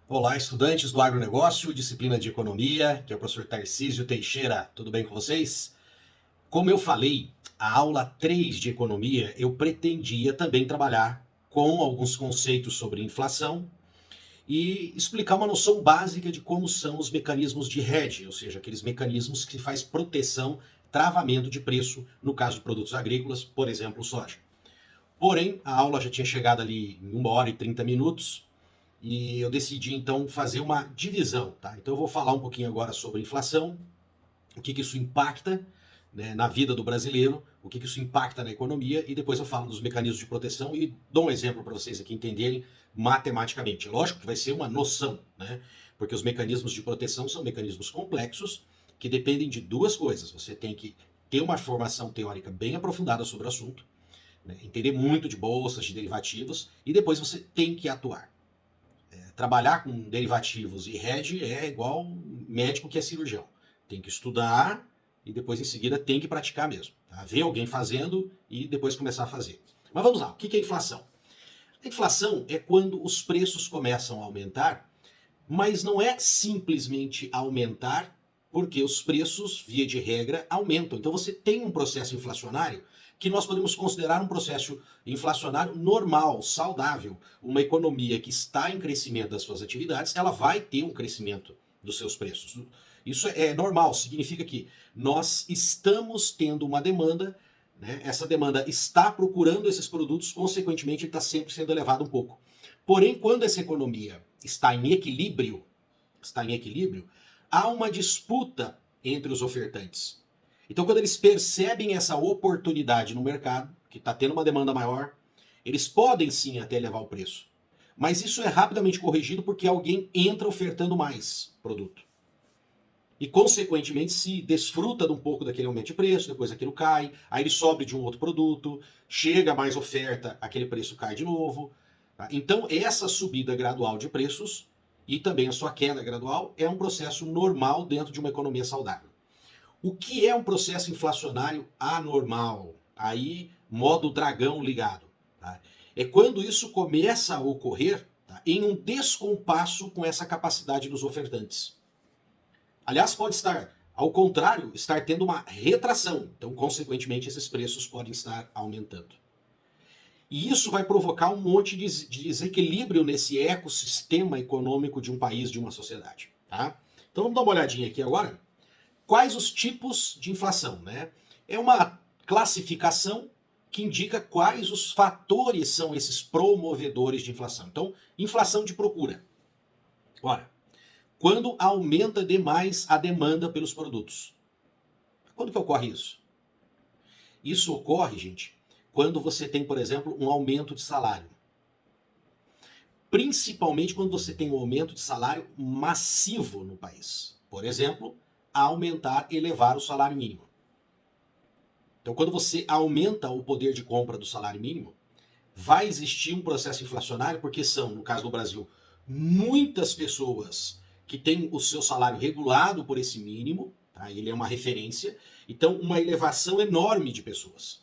Olá, estudantes do agronegócio, disciplina de economia, que é o professor Tarcísio Teixeira. Tudo bem com vocês? Como eu falei, a aula 3 de economia eu pretendia também trabalhar com alguns conceitos sobre inflação e explicar uma noção básica de como são os mecanismos de hedge, ou seja, aqueles mecanismos que faz proteção, travamento de preço no caso de produtos agrícolas, por exemplo, soja. Porém, a aula já tinha chegado ali em 1 hora e 30 minutos e eu decidi então fazer uma divisão, tá? Então eu vou falar um pouquinho agora sobre inflação, o que isso impacta, né, na vida do brasileiro, o que isso impacta na economia, e depois eu falo dos mecanismos de proteção e dou um exemplo para vocês aqui entenderem matematicamente. Lógico que vai ser uma noção, né? Porque os mecanismos de proteção são mecanismos complexos que dependem de duas coisas. Você tem que ter uma formação teórica bem aprofundada sobre o assunto, né, entender muito de bolsas, de derivativos, e depois você tem que atuar. Trabalhar com derivativos e hedge é igual médico que é cirurgião. Tem que estudar e depois em seguida tem que praticar mesmo. Tá? Ver alguém fazendo e depois começar a fazer. Mas vamos lá, o que é inflação? A inflação é quando os preços começam a aumentar, mas não é simplesmente aumentar porque os preços, via de regra, aumentam. Então você tem um processo inflacionário que nós podemos considerar um processo inflacionário normal, saudável. Uma economia que está em crescimento das suas atividades, ela vai ter um crescimento dos seus preços. Isso é normal, significa que nós estamos tendo uma demanda, né? Essa demanda está procurando esses produtos, consequentemente, ele está sempre sendo elevado um pouco. Porém, quando essa economia está em equilíbrio, há uma disputa entre os ofertantes. Então, quando eles percebem essa oportunidade no mercado, que está tendo uma demanda maior, eles podem sim até elevar o preço. Mas isso é rapidamente corrigido porque alguém entra ofertando mais produto. E, consequentemente, se desfruta de um pouco daquele aumento de preço, depois aquilo cai, aí ele sobe de um outro produto, chega mais oferta, aquele preço cai de novo. Tá? Então, essa subida gradual de preços e também a sua queda gradual é um processo normal dentro de uma economia saudável. O que é um processo inflacionário anormal? Aí, modo dragão ligado. Tá? É quando isso começa a ocorrer, tá, em um descompasso com essa capacidade dos ofertantes. Aliás, pode estar, ao contrário, estar tendo uma retração. Então, consequentemente, esses preços podem estar aumentando. E isso vai provocar um monte de desequilíbrio nesse ecossistema econômico de um país, de uma sociedade. Tá? Então vamos dar uma olhadinha aqui agora. Quais os tipos de inflação? Né? É uma classificação que indica quais os fatores são esses promovedores de inflação. Então, inflação de procura. Ora, quando aumenta demais a demanda pelos produtos. Quando que ocorre isso? Isso ocorre, gente, quando você tem, por exemplo, um aumento de salário. Principalmente quando você tem um aumento de salário massivo no país. Por exemplo, aumentar, elevar o salário mínimo. Então, quando você aumenta o poder de compra do salário mínimo, vai existir um processo inflacionário, porque são, no caso do Brasil, muitas pessoas que têm o seu salário regulado por esse mínimo, tá? Ele é uma referência, então uma elevação enorme de pessoas.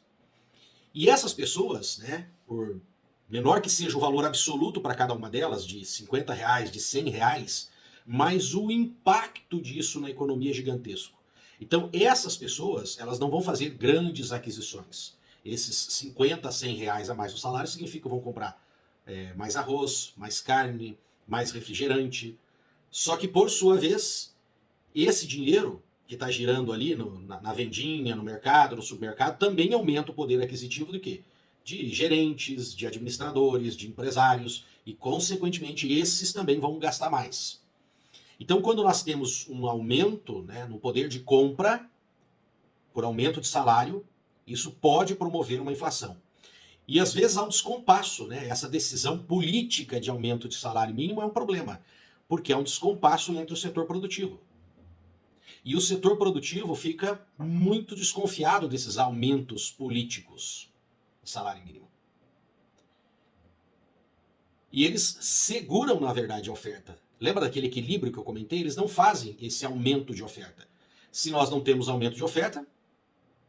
E essas pessoas, né, por menor que seja o valor absoluto para cada uma delas, de R$ 50, de R$ 100, mas o impacto disso na economia é gigantesco. Então essas pessoas, elas não vão fazer grandes aquisições. Esses R$ 50, R$ 100 a mais no salário significa que vão comprar mais arroz, mais carne, mais refrigerante. Só que, por sua vez, esse dinheiro que está girando ali na vendinha, no mercado, no supermercado, também aumenta o poder aquisitivo do quê? De gerentes, de administradores, de empresários, e, consequentemente, esses também vão gastar mais. Então, quando nós temos um aumento, né, no poder de compra, por aumento de salário, isso pode promover uma inflação. E às vezes há um descompasso, né? Essa decisão política de aumento de salário mínimo é um problema, porque há um descompasso entre o setor produtivo. E o setor produtivo fica muito desconfiado desses aumentos políticos de salário mínimo. E eles seguram, na verdade, a oferta. Lembra daquele equilíbrio que eu comentei? Eles não fazem esse aumento de oferta. Se nós não temos aumento de oferta,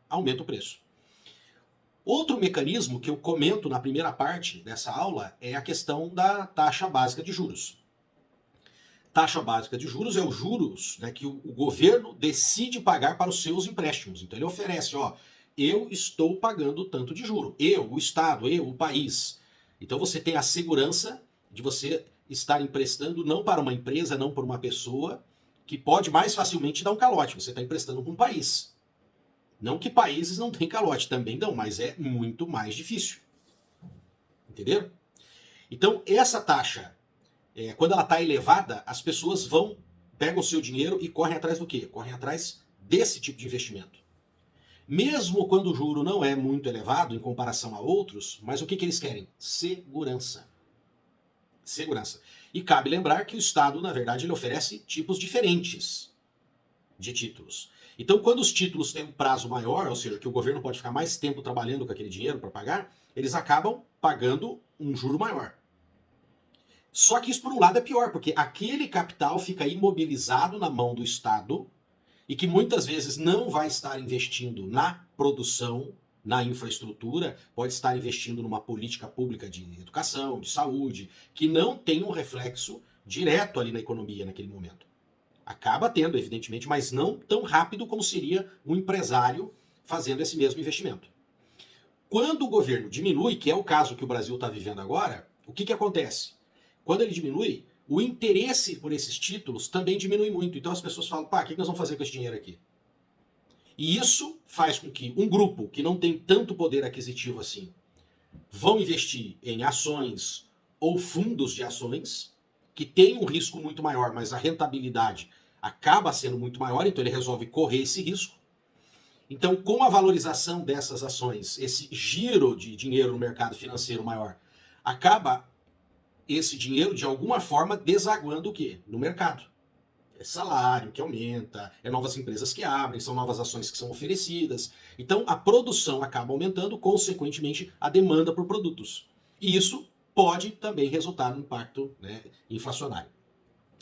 aumenta o preço. Outro mecanismo que eu comento na primeira parte dessa aula é a questão da taxa básica de juros. Taxa básica de juros é os juros, né, que o governo decide pagar para os seus empréstimos. Então ele oferece, ó, eu estou pagando tanto de juro. Eu, o Estado, eu, o país. Então você tem a segurança de você estar emprestando não para uma empresa, não para uma pessoa, que pode mais facilmente dar um calote. Você está emprestando para um país. Não que países não têm calote, também dão, mas é muito mais difícil. Entenderam? Então essa taxa, quando ela está elevada, as pessoas pegam o seu dinheiro e correm atrás do quê? Correm atrás desse tipo de investimento. Mesmo quando o juro não é muito elevado em comparação a outros, mas o que eles querem? Segurança. Segurança. E cabe lembrar que o Estado, na verdade, ele oferece tipos diferentes de títulos. Então, quando os títulos têm um prazo maior, ou seja, que o governo pode ficar mais tempo trabalhando com aquele dinheiro para pagar, eles acabam pagando um juro maior. Só que isso, por um lado, é pior, porque aquele capital fica imobilizado na mão do Estado e que muitas vezes não vai estar investindo na produção, na infraestrutura, pode estar investindo numa política pública de educação, de saúde, que não tem um reflexo direto ali na economia naquele momento. Acaba tendo, evidentemente, mas não tão rápido como seria um empresário fazendo esse mesmo investimento. Quando o governo diminui, que é o caso que o Brasil está vivendo agora, o que acontece? Quando ele diminui, o interesse por esses títulos também diminui muito. Então as pessoas falam, pá, o que nós vamos fazer com esse dinheiro aqui? E isso faz com que um grupo que não tem tanto poder aquisitivo assim vão investir em ações ou fundos de ações que têm um risco muito maior, mas a rentabilidade acaba sendo muito maior, então ele resolve correr esse risco. Então, com a valorização dessas ações, esse giro de dinheiro no mercado financeiro maior, acaba esse dinheiro, de alguma forma, desaguando o quê? No mercado. É salário que aumenta, é novas empresas que abrem, são novas ações que são oferecidas. Então, a produção acaba aumentando, consequentemente, a demanda por produtos. E isso pode também resultar no impacto, né, inflacionário.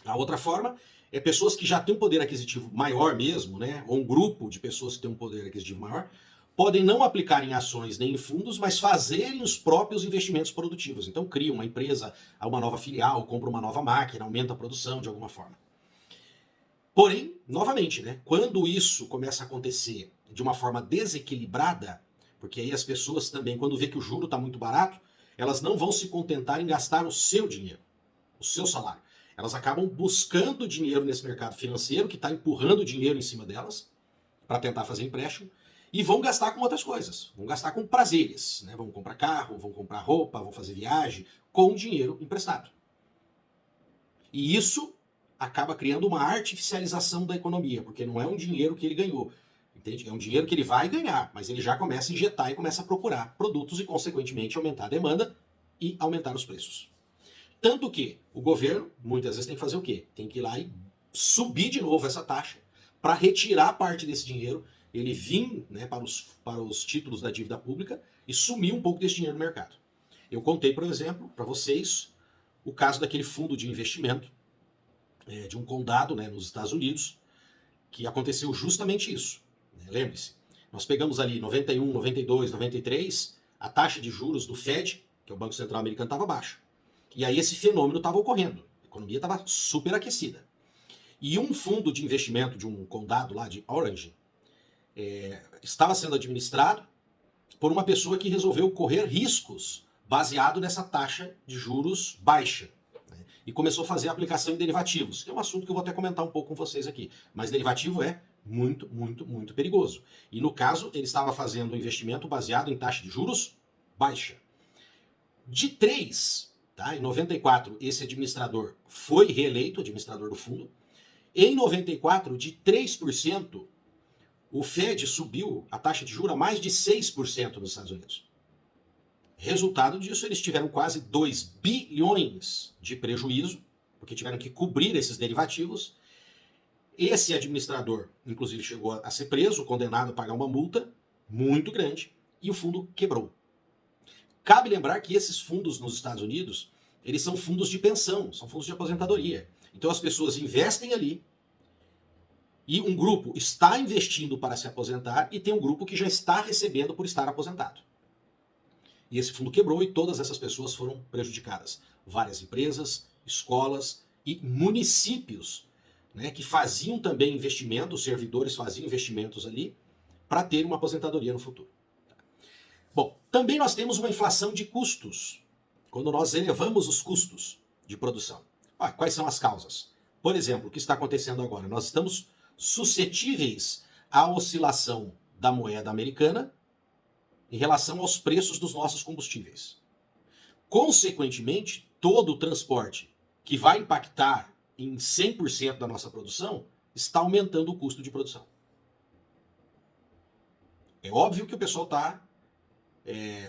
A outra forma é pessoas que já têm um poder aquisitivo maior mesmo, né, ou um grupo de pessoas que têm um poder aquisitivo maior, podem não aplicar em ações nem em fundos, mas fazerem os próprios investimentos produtivos. Então cria uma empresa, uma nova filial, compra uma nova máquina, aumenta a produção de alguma forma. Porém, novamente, né, quando isso começa a acontecer de uma forma desequilibrada, porque aí as pessoas também, quando vê que o juro está muito barato, elas não vão se contentar em gastar o seu dinheiro, o seu salário. Elas acabam buscando dinheiro nesse mercado financeiro, que está empurrando dinheiro em cima delas, para tentar fazer empréstimo, e vão gastar com outras coisas. Vão gastar com prazeres, né? Vão comprar carro, vão comprar roupa, vão fazer viagem, com dinheiro emprestado. E isso acaba criando uma artificialização da economia, porque não é um dinheiro que ele ganhou, entende? É um dinheiro que ele vai ganhar, mas ele já começa a injetar e começa a procurar produtos e, consequentemente, aumentar a demanda e aumentar os preços. Tanto que o governo, muitas vezes, tem que fazer o quê? Tem que ir lá e subir de novo essa taxa para retirar parte desse dinheiro, ele vir, né, para os títulos da dívida pública e sumir um pouco desse dinheiro no mercado. Eu contei, por exemplo, para vocês, o caso daquele fundo de investimento de um condado, né, nos Estados Unidos, que aconteceu justamente isso. Lembre-se, nós pegamos ali 91, 92, 93, a taxa de juros do Fed, que é o Banco Central Americano, estava baixa. E aí esse fenômeno estava ocorrendo. A economia estava superaquecida. E um fundo de investimento de um condado lá de Orange estava sendo administrado por uma pessoa que resolveu correr riscos baseado nessa taxa de juros baixa. Né? E começou a fazer a aplicação em derivativos, que é um assunto que eu vou até comentar um pouco com vocês aqui. Mas derivativo é muito, muito, muito perigoso. E no caso, ele estava fazendo um investimento baseado em taxa de juros baixa. De 3, tá? Em 94, esse administrador foi reeleito, administrador do fundo. Em 94, de 3%, o Fed subiu a taxa de juros a mais de 6% nos Estados Unidos. Resultado disso, eles tiveram quase 2 bilhões de prejuízo, porque tiveram que cobrir esses derivativos. Esse administrador, inclusive, chegou a ser preso, condenado a pagar uma multa muito grande, e o fundo quebrou. Cabe lembrar que esses fundos nos Estados Unidos, eles são fundos de pensão, são fundos de aposentadoria. Então as pessoas investem ali, e um grupo está investindo para se aposentar e tem um grupo que já está recebendo por estar aposentado. E esse fundo quebrou e todas essas pessoas foram prejudicadas. Várias empresas, escolas e municípios, né, que faziam também investimentos, os servidores faziam investimentos ali para ter uma aposentadoria no futuro. Bom, também nós temos uma inflação de custos, quando nós elevamos os custos de produção. Quais são as causas? Por exemplo, o que está acontecendo agora? Nós estamos suscetíveis à oscilação da moeda americana em relação aos preços dos nossos combustíveis. Consequentemente, todo o transporte que vai impactar em 100% da nossa produção está aumentando o custo de produção. É óbvio que o pessoal está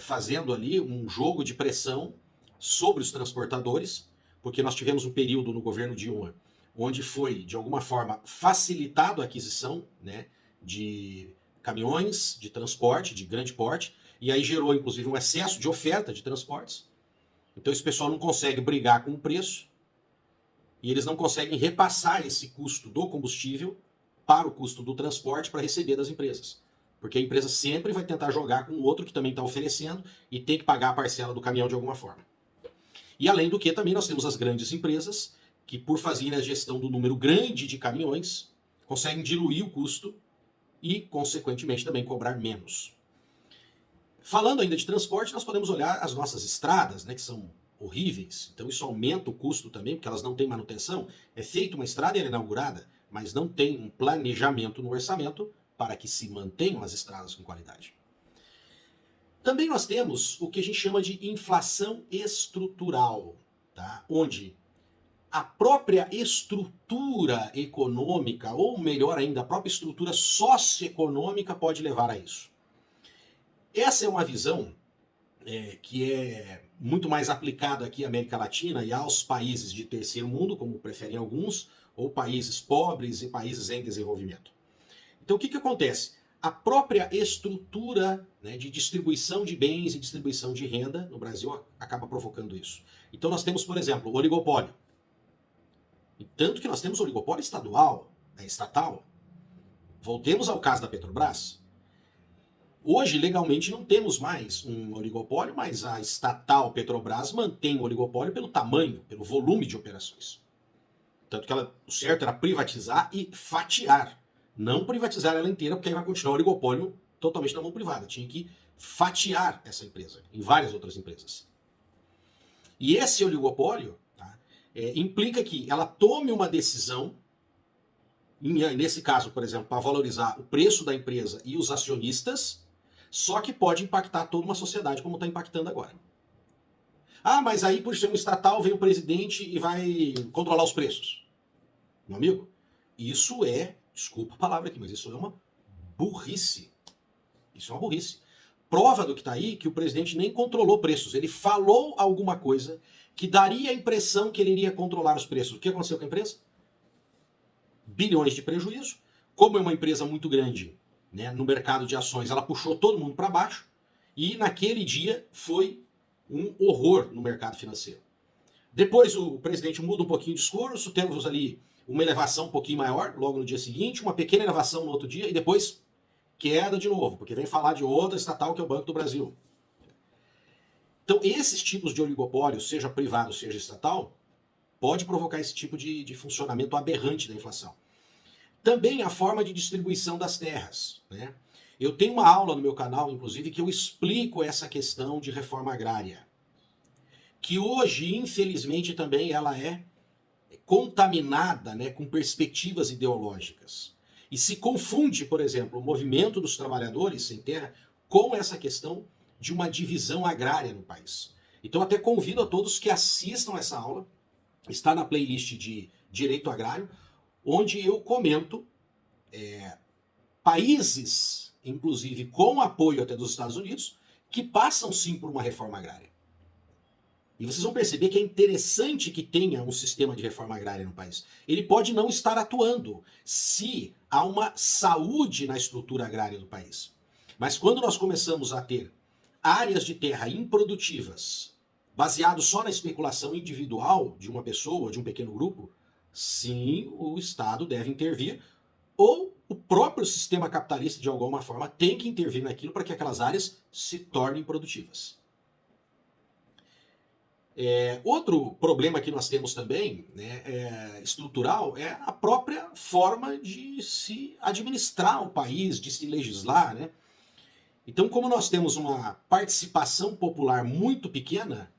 fazendo ali um jogo de pressão sobre os transportadores, porque nós tivemos um período no governo Dilma onde foi, de alguma forma, facilitado a aquisição, né, de caminhões de transporte de grande porte, e aí gerou, inclusive, um excesso de oferta de transportes. Então esse pessoal não consegue brigar com o preço e eles não conseguem repassar esse custo do combustível para o custo do transporte para receber das empresas. Porque a empresa sempre vai tentar jogar com o outro que também está oferecendo e tem que pagar a parcela do caminhão de alguma forma. E além do que, também nós temos as grandes empresas que, por fazerem a gestão do número grande de caminhões, conseguem diluir o custo e, consequentemente, também cobrar menos. Falando ainda de transporte, nós podemos olhar as nossas estradas, né, que são horríveis. Então isso aumenta o custo também, porque elas não têm manutenção. É feita uma estrada e ela é inaugurada, mas não tem um planejamento no orçamento para que se mantenham as estradas com qualidade. Também nós temos o que a gente chama de inflação estrutural, tá? Onde a própria estrutura econômica, ou melhor ainda, a própria estrutura socioeconômica pode levar a isso. Essa é uma visão que é muito mais aplicada aqui à América Latina e aos países de terceiro mundo, como preferem alguns, ou países pobres e países em desenvolvimento. Então o que acontece? A própria estrutura, né, de distribuição de bens e distribuição de renda no Brasil acaba provocando isso. Então nós temos, por exemplo, o oligopólio. E tanto que nós temos oligopólio estadual, estatal. Voltemos ao caso da Petrobras. Hoje, legalmente, não temos mais um oligopólio, mas a estatal Petrobras mantém o oligopólio pelo tamanho, pelo volume de operações. Tanto que o certo era privatizar e fatiar. Não privatizar ela inteira, porque aí vai continuar o oligopólio totalmente na mão privada. Tinha que fatiar essa empresa em várias outras empresas. E esse oligopólio, tá, implica que ela tome uma decisão, nesse caso, por exemplo, para valorizar o preço da empresa e os acionistas, só que pode impactar toda uma sociedade como está impactando agora. Mas aí por ser um estatal vem o presidente e vai controlar os preços. Meu amigo, isso desculpa a palavra aqui, mas isso é uma burrice. Isso é uma burrice. Prova do que está aí que o presidente nem controlou preços. Ele falou alguma coisa que daria a impressão que ele iria controlar os preços. O que aconteceu com a empresa? Bilhões de prejuízo. Como é uma empresa muito grande, né, no mercado de ações, ela puxou todo mundo para baixo e naquele dia foi um horror no mercado financeiro. Depois o presidente muda um pouquinho o discurso, temos ali uma elevação um pouquinho maior logo no dia seguinte, uma pequena elevação no outro dia e depois queda de novo, porque vem falar de outra estatal que é o Banco do Brasil. Então esses tipos de oligopólio, seja privado, seja estatal, pode provocar esse tipo de funcionamento aberrante da inflação. Também a forma de distribuição das terras, né? Eu tenho uma aula no meu canal, inclusive, que eu explico essa questão de reforma agrária. Que hoje, infelizmente, também ela é contaminada, né, com perspectivas ideológicas. E se confunde, por exemplo, o movimento dos trabalhadores sem terra com essa questão de uma divisão agrária no país. Então até convido a todos que assistam essa aula, está na playlist de Direito Agrário, onde eu comento países, inclusive com apoio até dos Estados Unidos, que passam sim por uma reforma agrária. E vocês vão perceber que é interessante que tenha um sistema de reforma agrária no país. Ele pode não estar atuando se há uma saúde na estrutura agrária do país. Mas quando nós começamos a ter áreas de terra improdutivas, baseado só na especulação individual de uma pessoa, de um pequeno grupo, sim, o Estado deve intervir, ou o próprio sistema capitalista, de alguma forma, tem que intervir naquilo para que aquelas áreas se tornem produtivas. Outro problema que nós temos também, né, estrutural, é a própria forma de se administrar o país, de se legislar, né? Então, como nós temos uma participação popular muito pequena,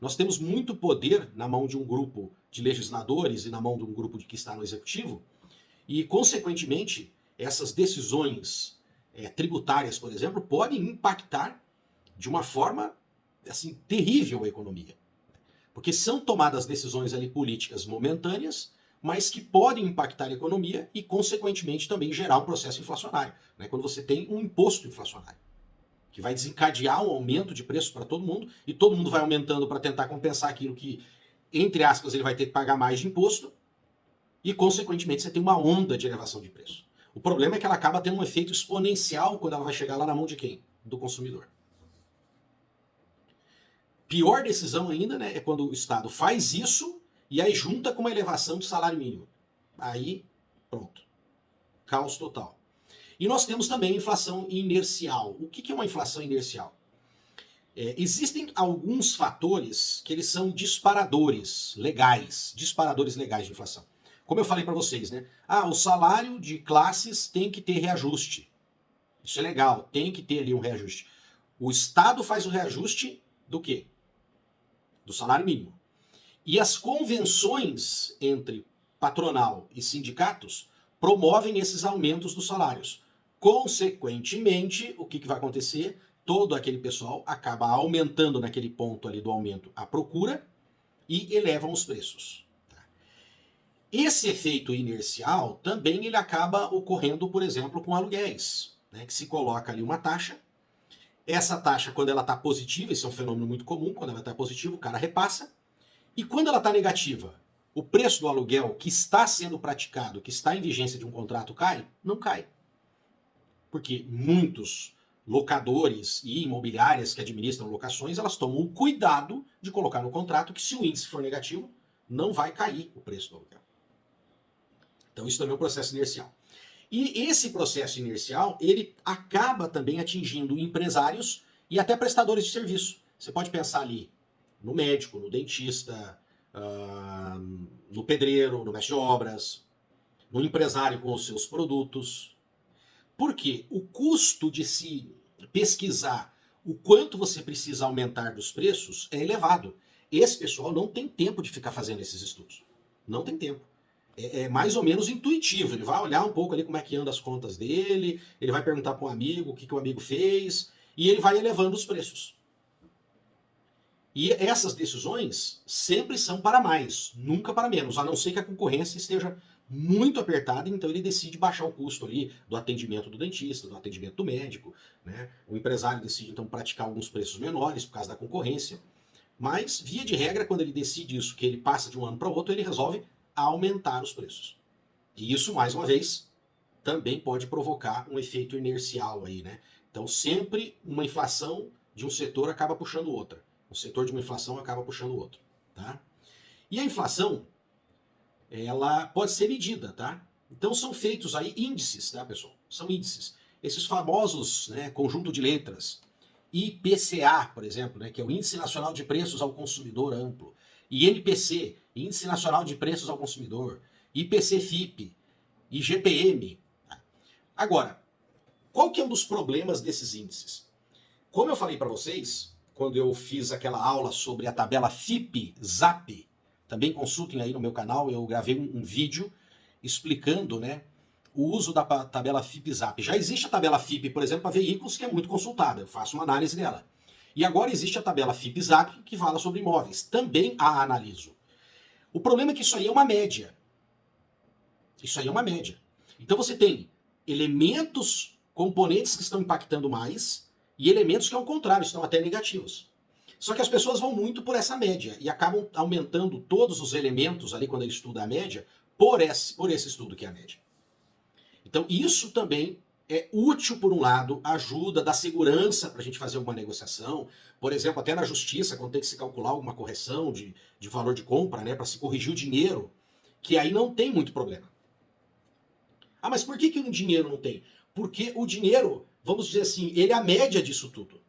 nós temos muito poder na mão de um grupo de legisladores e na mão de um grupo que está no executivo, e, consequentemente, essas decisões tributárias, por exemplo, podem impactar de uma forma assim terrível a economia. Porque são tomadas decisões ali políticas momentâneas, mas que podem impactar a economia e, consequentemente, também gerar um processo inflacionário. Né? Quando você tem um imposto inflacionário, que vai desencadear um aumento de preço para todo mundo, e todo mundo vai aumentando para tentar compensar aquilo que, entre aspas, ele vai ter que pagar mais de imposto, e, consequentemente, você tem uma onda de elevação de preço. O problema é que ela acaba tendo um efeito exponencial quando ela vai chegar lá na mão de quem? Do consumidor. Pior decisão ainda, né, é quando o Estado faz isso e aí junta com uma elevação do salário mínimo. Aí, pronto. Caos total. E nós temos também inflação inercial. O que é uma inflação inercial? Existem alguns fatores que eles são disparadores legais de inflação. Como eu falei para vocês, né? O salário de classes tem que ter reajuste. Isso é legal, tem que ter ali um reajuste. O Estado faz o reajuste do quê? Do salário mínimo. E as convenções entre patronal e sindicatos promovem esses aumentos dos salários. Consequentemente, o que vai acontecer? Todo aquele pessoal acaba aumentando naquele ponto ali do aumento a procura e elevam os preços. Esse efeito inercial também ele acaba ocorrendo, por exemplo, com aluguéis, né, que se coloca ali uma taxa. Essa taxa, quando ela está positiva, isso é um fenômeno muito comum, quando ela está positiva, o cara repassa. E quando ela está negativa, o preço do aluguel que está sendo praticado, que está em vigência de um contrato, cai? Não cai. Porque muitos locadores e imobiliárias que administram locações, elas tomam o cuidado de colocar no contrato que se o índice for negativo, não vai cair o preço do aluguel. Então isso também é um processo inercial. E esse processo inercial, ele acaba também atingindo empresários e até prestadores de serviço. Você pode pensar ali no médico, no dentista, no pedreiro, no mestre de obras, no empresário com os seus produtos. Por quê? O custo de se pesquisar o quanto você precisa aumentar dos preços é elevado. Esse pessoal não tem tempo de ficar fazendo esses estudos. Não tem tempo. É mais ou menos intuitivo. Ele vai olhar um pouco ali como é que anda as contas dele, ele vai perguntar para um amigo o que o amigo fez, e ele vai elevando os preços. E essas decisões sempre são para mais, nunca para menos, a não ser que a concorrência esteja muito apertada, então ele decide baixar o custo ali do atendimento do dentista, do atendimento do médico, né? O empresário decide então praticar alguns preços menores por causa da concorrência. Mas, via de regra, quando ele decide isso, que ele passa de um ano para o outro, ele resolve aumentar os preços. E isso, mais uma vez, também pode provocar um efeito inercial aí, né? Então, sempre uma inflação de um setor acaba puxando outra. O setor de uma inflação acaba puxando o outro, tá? E a inflação, ela pode ser medida, tá? Então são feitos aí índices, tá, pessoal? São índices. Esses famosos, né, conjunto de letras, IPCA, por exemplo, né, que é o Índice Nacional de Preços ao Consumidor Amplo, INPC, Índice Nacional de Preços ao Consumidor, IPC-FIP, IGPM. Agora, qual que é um dos problemas desses índices? Como eu falei para vocês, quando eu fiz aquela aula sobre a tabela FIPE-ZAP, também consultem aí no meu canal, eu gravei um vídeo explicando, né, o uso da tabela FIPE-ZAP. Já existe a tabela FIPE, por exemplo, para veículos, que é muito consultada, eu faço uma análise dela. E agora existe a tabela FIPE-ZAP, que fala sobre imóveis, também a analiso. O problema é que isso aí é uma média. Isso aí é uma média. Então você tem elementos, componentes que estão impactando mais, e elementos que, ao contrário, estão até negativos. Só que as pessoas vão muito por essa média e acabam aumentando todos os elementos ali quando ele estuda a média por esse estudo que é a média. Então isso também é útil por um lado, ajuda, dá segurança para a gente fazer alguma negociação. Por exemplo, até na justiça, quando tem que se calcular alguma correção de valor de compra, né, para se corrigir o dinheiro, que aí não tem muito problema. Mas por que o dinheiro não tem? Porque o dinheiro, vamos dizer assim, ele é a média disso tudo.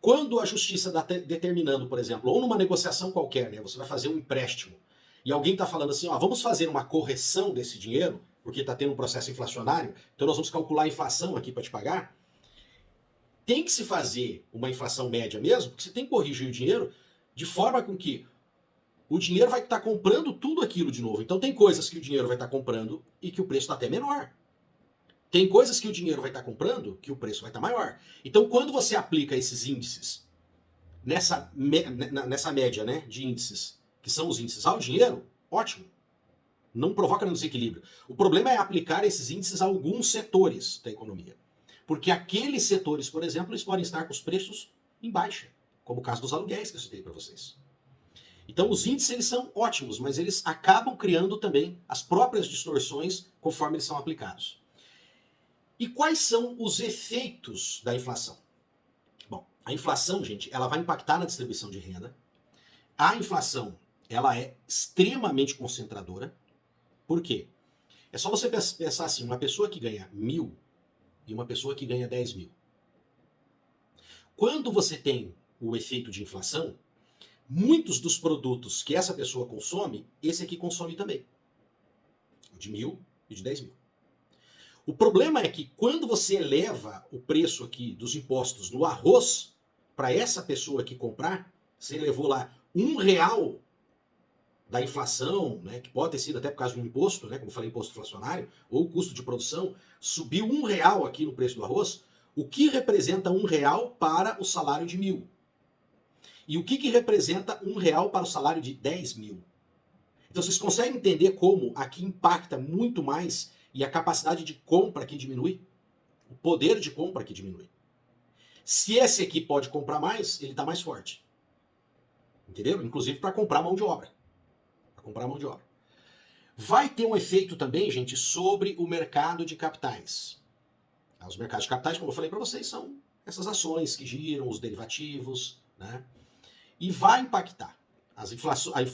Quando a justiça está determinando, por exemplo, ou numa negociação qualquer, né, você vai fazer um empréstimo, e alguém está falando assim, ó, vamos fazer uma correção desse dinheiro, porque está tendo um processo inflacionário, então nós vamos calcular a inflação aqui para te pagar, tem que se fazer uma inflação média mesmo, porque você tem que corrigir o dinheiro de forma com que o dinheiro vai estar comprando tudo aquilo de novo. Então tem coisas que o dinheiro vai estar comprando e que o preço está até menor. Tem coisas que o dinheiro vai estar comprando que o preço vai estar maior. Então quando você aplica esses índices nessa média, né, de índices, que são os índices ao dinheiro, ótimo. Não provoca nenhum desequilíbrio. O problema é aplicar esses índices a alguns setores da economia. Porque aqueles setores, por exemplo, eles podem estar com os preços em baixa, como o caso dos aluguéis que eu citei para vocês. Então os índices eles são ótimos, mas eles acabam criando também as próprias distorções conforme eles são aplicados. E quais são os efeitos da inflação? Bom, a inflação, gente, ela vai impactar na distribuição de renda. A inflação, ela é extremamente concentradora. Por quê? É só você pensar assim, uma pessoa que ganha 1.000 e uma pessoa que ganha 10.000. Quando você tem o efeito de inflação, muitos dos produtos que essa pessoa consome, esse aqui consome também. O de 1.000 e de 10.000. O problema é que quando você eleva o preço aqui dos impostos no arroz, para essa pessoa aqui comprar, você levou lá R$1 da inflação, né, que pode ter sido até por causa de um imposto, né, como eu falei, imposto inflacionário, ou o custo de produção, subiu R$1 aqui no preço do arroz, o que representa R$1 para o salário de 1.000? E o que representa R$1 para o salário de 10.000? Então vocês conseguem entender como aqui impacta muito mais e a capacidade de compra aqui diminui? O poder de compra aqui diminui. Se esse aqui pode comprar mais, ele está mais forte. Entendeu? Inclusive para comprar mão de obra. Vai ter um efeito também, gente, sobre o mercado de capitais. Os mercados de capitais, como eu falei para vocês, são essas ações que giram, os derivativos, né? E vai impactar.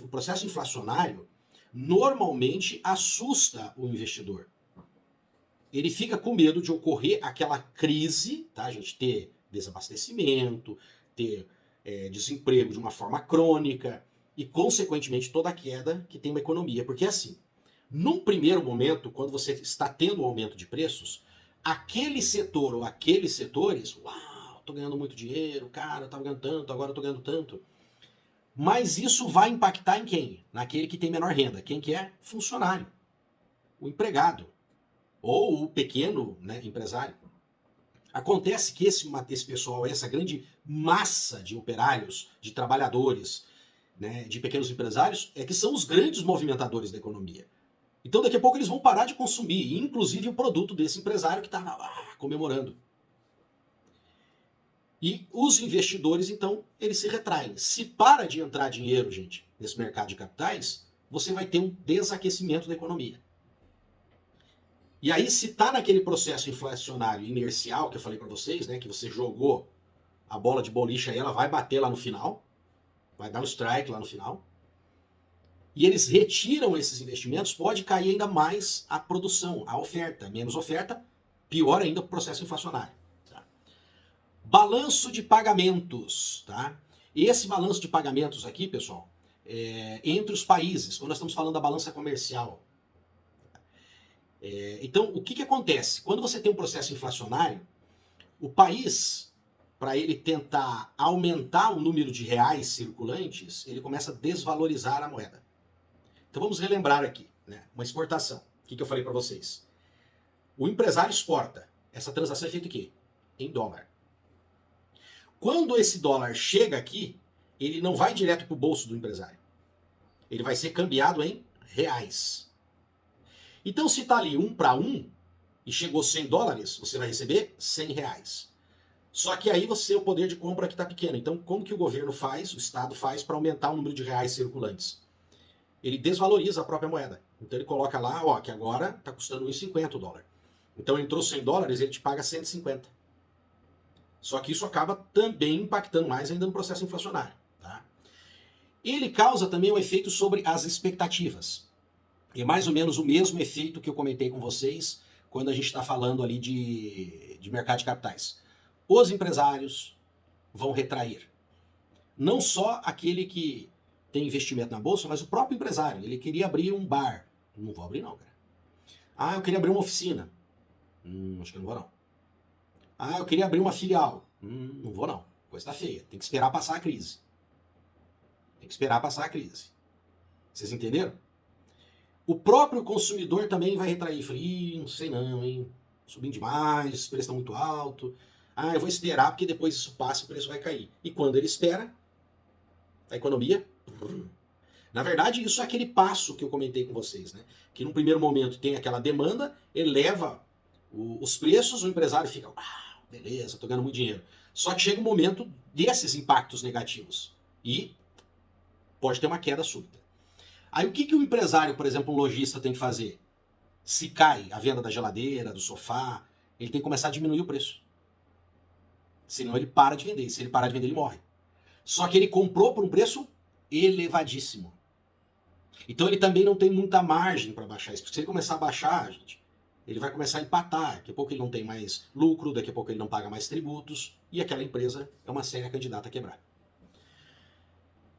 O processo inflacionário normalmente assusta o investidor. Ele fica com medo de ocorrer aquela crise, tá? A gente ter desabastecimento, ter desemprego de uma forma crônica e, consequentemente, toda a queda que tem uma economia. Porque assim, num primeiro momento, quando você está tendo um aumento de preços, aquele setor ou aqueles setores, uau, tô ganhando muito dinheiro, cara, eu tava ganhando tanto, agora eu tô ganhando tanto. Mas isso vai impactar em quem? Naquele que tem menor renda. Quem que é? Funcionário. O empregado. Ou o pequeno, né, empresário. Acontece que esse pessoal, essa grande massa de operários, de trabalhadores, né, de pequenos empresários, é que são os grandes movimentadores da economia. Então daqui a pouco eles vão parar de consumir, inclusive o produto desse empresário que está lá comemorando. E os investidores, então, eles se retraem. Se para de entrar dinheiro, gente, nesse mercado de capitais, você vai ter um desaquecimento da economia. E aí, se está naquele processo inflacionário inercial que eu falei para vocês, né, que você jogou a bola de boliche aí, ela vai bater lá no final, vai dar um strike lá no final, e eles retiram esses investimentos, pode cair ainda mais a produção, a oferta. Menos oferta, pior ainda o processo inflacionário. Balanço de pagamentos, tá? Esse balanço de pagamentos aqui, pessoal, entre os países, quando nós estamos falando da balança comercial. Então, o que acontece? Quando você tem um processo inflacionário, o país, para ele tentar aumentar o número de reais circulantes, ele começa a desvalorizar a moeda. Então vamos relembrar aqui, né? Uma exportação. O que eu falei para vocês? O empresário exporta. Essa transação é feita aqui, em dólar. Quando esse dólar chega aqui, ele não vai direto para o bolso do empresário. Ele vai ser cambiado em reais. Então, se está ali 1 para 1 e chegou $100, você vai receber R$100. Só que aí o poder de compra aqui está pequeno. Então, como que o governo faz, o Estado faz para aumentar o número de reais circulantes? Ele desvaloriza a própria moeda. Então ele coloca lá, ó, que agora está custando $1,50 o dólar. Então entrou $100, ele te paga 150. Só que isso acaba também impactando mais ainda no processo inflacionário. Tá? Ele causa também um efeito sobre as expectativas. É mais ou menos o mesmo efeito que eu comentei com vocês quando a gente está falando ali de mercado de capitais. Os empresários, vão retrair. Não só aquele que tem investimento na bolsa, mas o próprio empresário. Ele queria abrir um bar. Não vou abrir não, cara. Ah, eu queria abrir uma oficina. Acho que não vou não. Ah, eu queria abrir uma filial. Não vou não. Coisa tá feia. Tem que esperar passar a crise. Tem que esperar passar a crise. Vocês entenderam? O próprio consumidor também vai retrair. Falei, não sei não, hein? Subindo demais, os preços estão muito altos. Ah, eu vou esperar porque depois isso passa e o preço vai cair. E quando ele espera, a economia... Na verdade, isso é aquele passo que eu comentei com vocês, né? Que num primeiro momento tem aquela demanda, eleva os preços, o empresário fica, beleza, tô ganhando muito dinheiro. Só que chega um momento desses impactos negativos e pode ter uma queda súbita. Aí o que o empresário, por exemplo, um lojista tem que fazer? Se cai a venda da geladeira, do sofá, ele tem que começar a diminuir o preço. Senão ele para de vender. E se ele parar de vender, ele morre. Só que ele comprou por um preço elevadíssimo. Então ele também não tem muita margem para baixar isso. Porque se ele começar a baixar, gente, ele vai começar a empatar. Daqui a pouco ele não tem mais lucro, daqui a pouco ele não paga mais tributos. E aquela empresa é uma séria candidata a quebrar.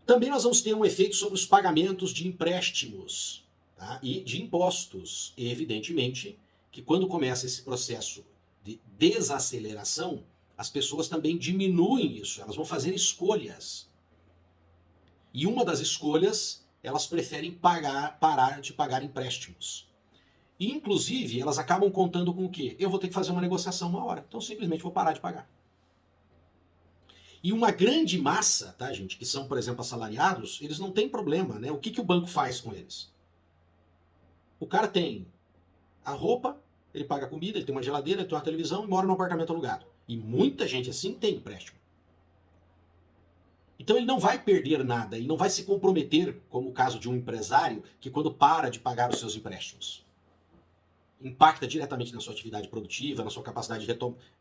Também nós vamos ter um efeito sobre os pagamentos de empréstimos, tá? E de impostos. E, evidentemente, que quando começa esse processo de desaceleração, as pessoas também diminuem isso, elas vão fazer escolhas. E uma das escolhas, elas preferem parar de pagar empréstimos. E, inclusive, elas acabam contando com o quê? Eu vou ter que fazer uma negociação uma hora, então simplesmente vou parar de pagar. E uma grande massa, tá, gente, que são, por exemplo, assalariados, eles não têm problema, né? O que o banco faz com eles? O cara tem a roupa, ele paga a comida, ele tem uma geladeira, ele tem uma televisão e mora num apartamento alugado. E muita gente assim tem empréstimo. Então ele não vai perder nada, ele não vai se comprometer, como o caso de um empresário que quando para de pagar os seus empréstimos, impacta diretamente na sua atividade produtiva, na sua capacidade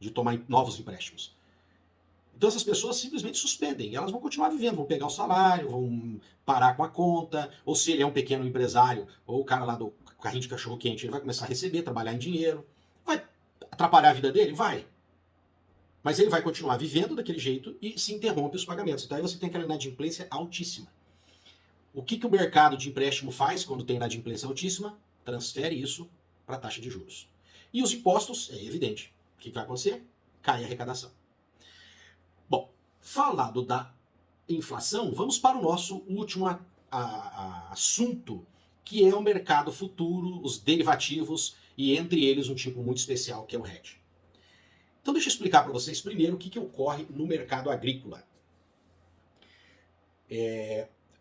de tomar novos empréstimos. Então essas pessoas simplesmente suspendem, elas vão continuar vivendo, vão pegar o salário, vão parar com a conta, ou se ele é um pequeno empresário, ou o cara lá do carrinho de cachorro-quente, ele vai começar a receber, trabalhar em dinheiro. Vai atrapalhar a vida dele? Vai. Mas ele vai continuar vivendo daquele jeito e se interrompe os pagamentos. Então aí você tem aquela inadimplência altíssima. O que o mercado de empréstimo faz quando tem inadimplência altíssima? Transfere isso para a taxa de juros. E os impostos, é evidente. O que vai acontecer? Cai a arrecadação. Bom, falado da inflação, vamos para o nosso último assunto, que é o mercado futuro, os derivativos e entre eles um tipo muito especial que é o hedge. Então deixa eu explicar para vocês primeiro o que ocorre no mercado agrícola.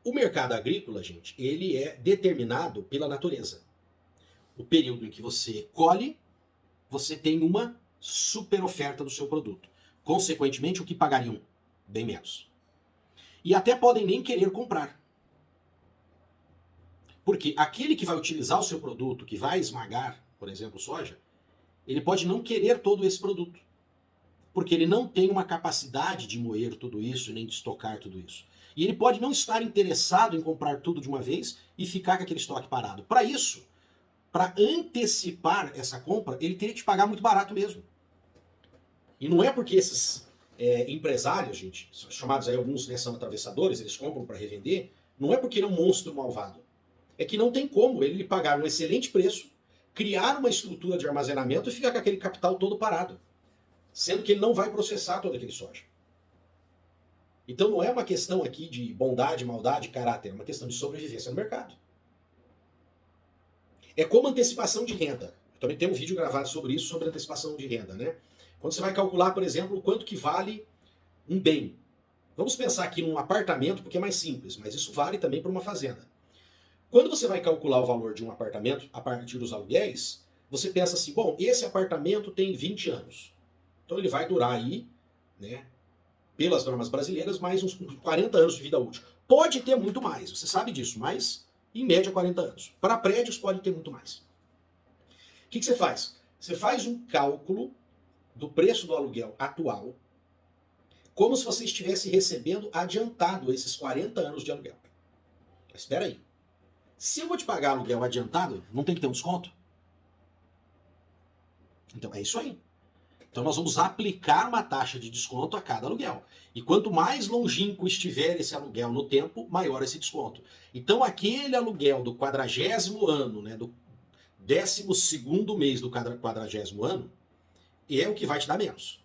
O mercado agrícola, gente, ele é determinado pela natureza. O período em que você colhe, você tem uma super oferta do seu produto. Consequentemente, o que pagariam? Bem menos. E até podem nem querer comprar. Porque aquele que vai utilizar o seu produto, que vai esmagar, por exemplo, soja, ele pode não querer todo esse produto. Porque ele não tem uma capacidade de moer tudo isso, nem de estocar tudo isso. E ele pode não estar interessado em comprar tudo de uma vez e ficar com aquele estoque parado. Para isso, para antecipar essa compra, ele teria que te pagar muito barato mesmo. E não é porque esses empresários, gente, chamados aí alguns, né, são atravessadores, eles compram para revender, não é porque ele é um monstro malvado. É que não tem como ele pagar um excelente preço, criar uma estrutura de armazenamento e ficar com aquele capital todo parado. Sendo que ele não vai processar todo aquele soja. Então não é uma questão aqui de bondade, maldade, caráter, é uma questão de sobrevivência no mercado. É como antecipação de renda. Eu também tenho um vídeo gravado sobre isso, sobre antecipação de renda, né? Quando você vai calcular, por exemplo, quanto que vale um bem. Vamos pensar aqui num apartamento, porque é mais simples, mas isso vale também para uma fazenda. Quando você vai calcular o valor de um apartamento a partir dos aluguéis, você pensa assim, bom, esse apartamento tem 20 anos. Então ele vai durar aí, né, pelas normas brasileiras, mais uns 40 anos de vida útil. Pode ter muito mais, você sabe disso, mas em média 40 anos. Para prédios pode ter muito mais. O que você faz? Você faz um cálculo do preço do aluguel atual, como se você estivesse recebendo adiantado esses 40 anos de aluguel. Mas espera aí. Se eu vou te pagar aluguel adiantado, não tem que ter um desconto? Então é isso aí. Então nós vamos aplicar uma taxa de desconto a cada aluguel. E quanto mais longínquo estiver esse aluguel no tempo, maior esse desconto. Então aquele aluguel do 40º ano, né, do 12º mês do 40º ano, é o que vai te dar menos.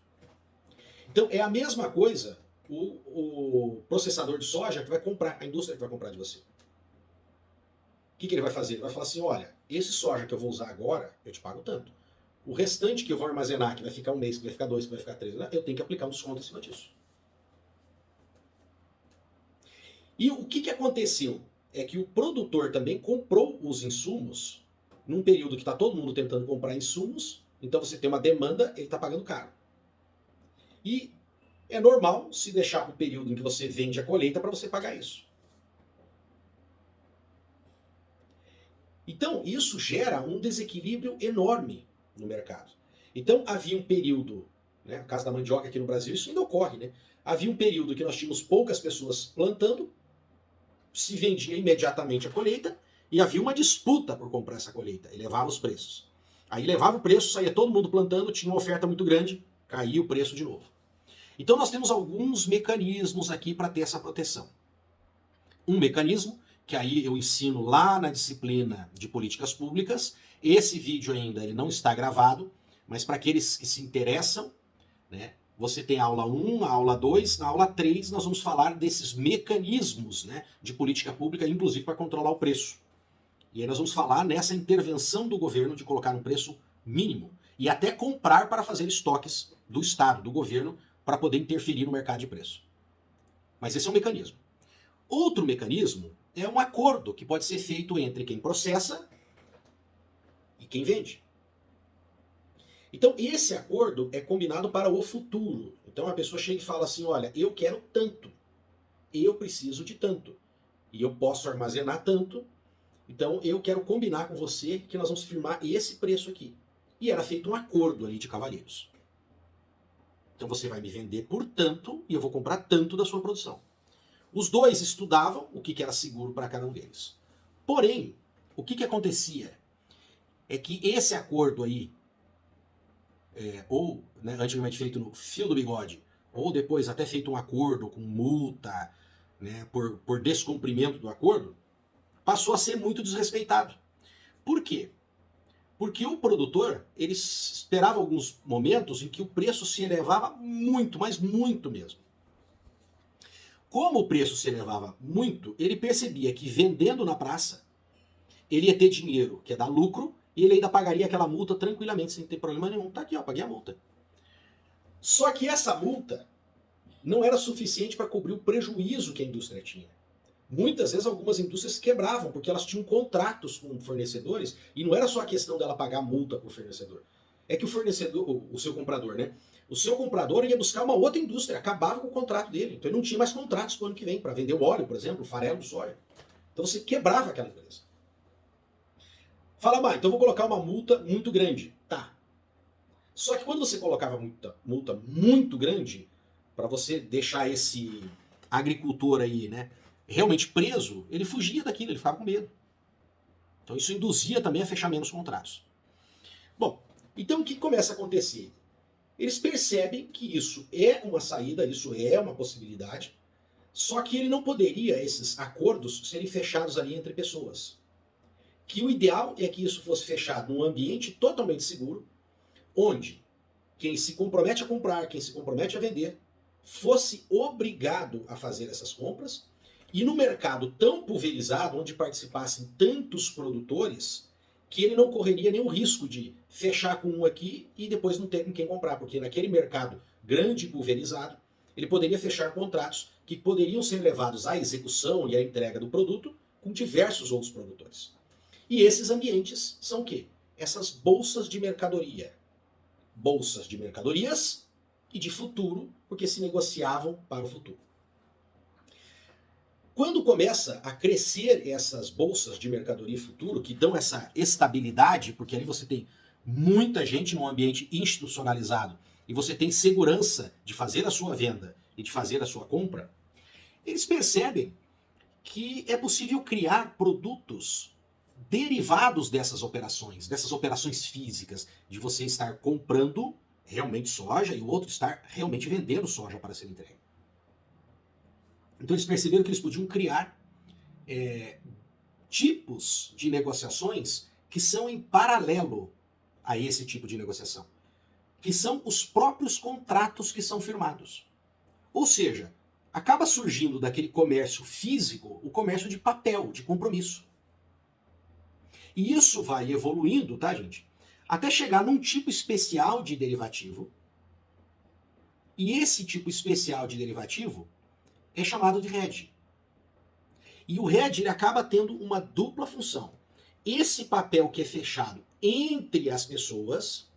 Então é a mesma coisa o processador de soja que vai comprar, a indústria que vai comprar de você. O que ele vai fazer? Ele vai falar assim, olha, esse soja que eu vou usar agora, eu te pago tanto. O restante que eu vou armazenar, que vai ficar 1 mês, que vai ficar 2, que vai ficar 3, eu tenho que aplicar um desconto em cima disso. E o que aconteceu? É que o produtor também comprou os insumos num período que está todo mundo tentando comprar insumos, então você tem uma demanda, ele está pagando caro. E é normal se deixar para o período em que você vende a colheita para você pagar isso. Então, isso gera um desequilíbrio enorme no mercado. Então, havia um período, né, no caso da mandioca aqui no Brasil, isso ainda ocorre, né? Havia um período que nós tínhamos poucas pessoas plantando, se vendia imediatamente a colheita, e havia uma disputa por comprar essa colheita, e levava os preços. Aí levava o preço, saía todo mundo plantando, tinha uma oferta muito grande, caía o preço de novo. Então nós temos alguns mecanismos aqui para ter essa proteção. Um mecanismo, que aí eu ensino lá na disciplina de políticas públicas, esse vídeo ainda ele não está gravado, mas para aqueles que se interessam, né, você tem a aula 1, a aula 2, na aula 3 nós vamos falar desses mecanismos, né, de política pública, inclusive para controlar o preço. E aí nós vamos falar nessa intervenção do governo de colocar um preço mínimo e até comprar para fazer estoques do Estado, do governo, para poder interferir no mercado de preço. Mas esse é um mecanismo. Outro mecanismo é um acordo que pode ser feito entre quem processa e quem vende. Então, esse acordo é combinado para o futuro. Então, a pessoa chega e fala assim, olha, eu quero tanto, eu preciso de tanto, e eu posso armazenar tanto, então eu quero combinar com você que nós vamos firmar esse preço aqui. E era feito um acordo ali de cavalheiros. Então você vai me vender por tanto e eu vou comprar tanto da sua produção. Os dois estudavam o que era seguro para cada um deles. Porém, o que acontecia é que esse acordo aí, ou né, antigamente feito no fio do bigode, ou depois até feito um acordo com multa, né, por descumprimento do acordo, passou a ser muito desrespeitado. Por quê? Porque o produtor, ele esperava alguns momentos em que o preço se elevava muito, mas muito mesmo. Como o preço se elevava muito, ele percebia que vendendo na praça, ele ia ter dinheiro, que ia dar lucro, e ele ainda pagaria aquela multa tranquilamente, sem ter problema nenhum. Tá aqui, ó, paguei a multa. Só que essa multa não era suficiente para cobrir o prejuízo que a indústria tinha. Muitas vezes algumas indústrias quebravam, porque elas tinham contratos com fornecedores, e não era só a questão dela pagar multa para o fornecedor. É que o fornecedor, o seu comprador, né? O seu comprador ia buscar uma outra indústria, acabava com o contrato dele. Então ele não tinha mais contratos para o ano que vem, para vender o óleo, por exemplo, o farelo de soja. Então você quebrava aquela empresa. Fala, então eu vou colocar uma multa muito grande. Tá. Só que quando você colocava multa muito grande, para você deixar esse agricultor aí, né, realmente preso, ele fugia daquilo, ele ficava com medo. Então isso induzia também a fechar menos contratos. Bom, então o que começa a acontecer? Eles percebem que isso é uma saída, isso é uma possibilidade, só que ele não poderia, esses acordos, serem fechados ali entre pessoas. Que o ideal é que isso fosse fechado num ambiente totalmente seguro, onde quem se compromete a comprar, quem se compromete a vender, fosse obrigado a fazer essas compras. E no mercado tão pulverizado, onde participassem tantos produtores, que ele não correria nenhum risco de fechar com um aqui e depois não ter com quem comprar, porque naquele mercado grande e pulverizado, ele poderia fechar contratos que poderiam ser levados à execução e à entrega do produto com diversos outros produtores. E esses ambientes são o quê? Essas bolsas de mercadoria. Bolsas de mercadorias e de futuro, porque se negociavam para o futuro. Quando começa a crescer essas bolsas de mercadoria futuro, que dão essa estabilidade, porque ali você tem muita gente num ambiente institucionalizado e você tem segurança de fazer a sua venda e de fazer a sua compra, eles percebem que é possível criar produtos derivados dessas operações físicas, de você estar comprando realmente soja e o outro estar realmente vendendo soja para ser entregue. Então eles perceberam que eles podiam criar tipos de negociações que são em paralelo a esse tipo de negociação, que são os próprios contratos que são firmados. Ou seja, acaba surgindo daquele comércio físico o comércio de papel, de compromisso. E isso vai evoluindo, tá, gente? Até chegar num tipo especial de derivativo. E esse tipo especial de derivativo é chamado de hedge. E o hedge ele acaba tendo uma dupla função. Esse papel que é fechado entre as pessoas,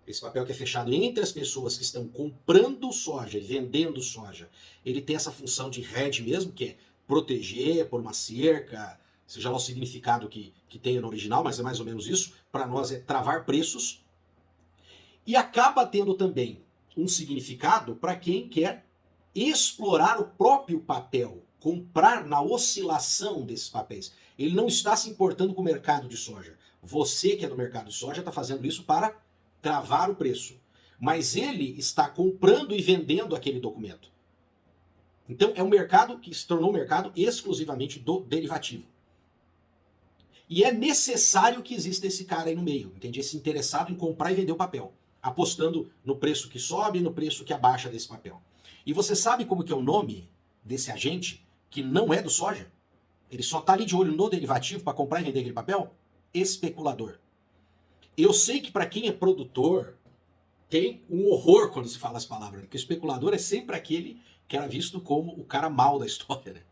esse papel que é fechado entre as pessoas que estão comprando soja e vendendo soja, ele tem essa função de hedge mesmo, que é proteger por uma cerca, seja lá o significado que tenha no original, mas é mais ou menos isso. Para nós é travar preços. E acaba tendo também um significado para quem quer explorar o próprio papel, comprar na oscilação desses papéis. Ele não está se importando com o mercado de soja. Você que é do mercado de soja está fazendo isso para travar o preço. Mas ele está comprando e vendendo aquele documento. Então é um mercado que se tornou um mercado exclusivamente do derivativo. E é necessário que exista esse cara aí no meio, entende? Esse interessado em comprar e vender o papel, apostando no preço que sobe e no preço que abaixa desse papel. E você sabe como que é o nome desse agente que não é do soja? Ele só está ali de olho no derivativo para comprar e vender aquele papel? Especulador. Eu sei que para quem é produtor tem um horror quando se fala as palavras, porque o especulador é sempre aquele que era visto como o cara mal da história, né?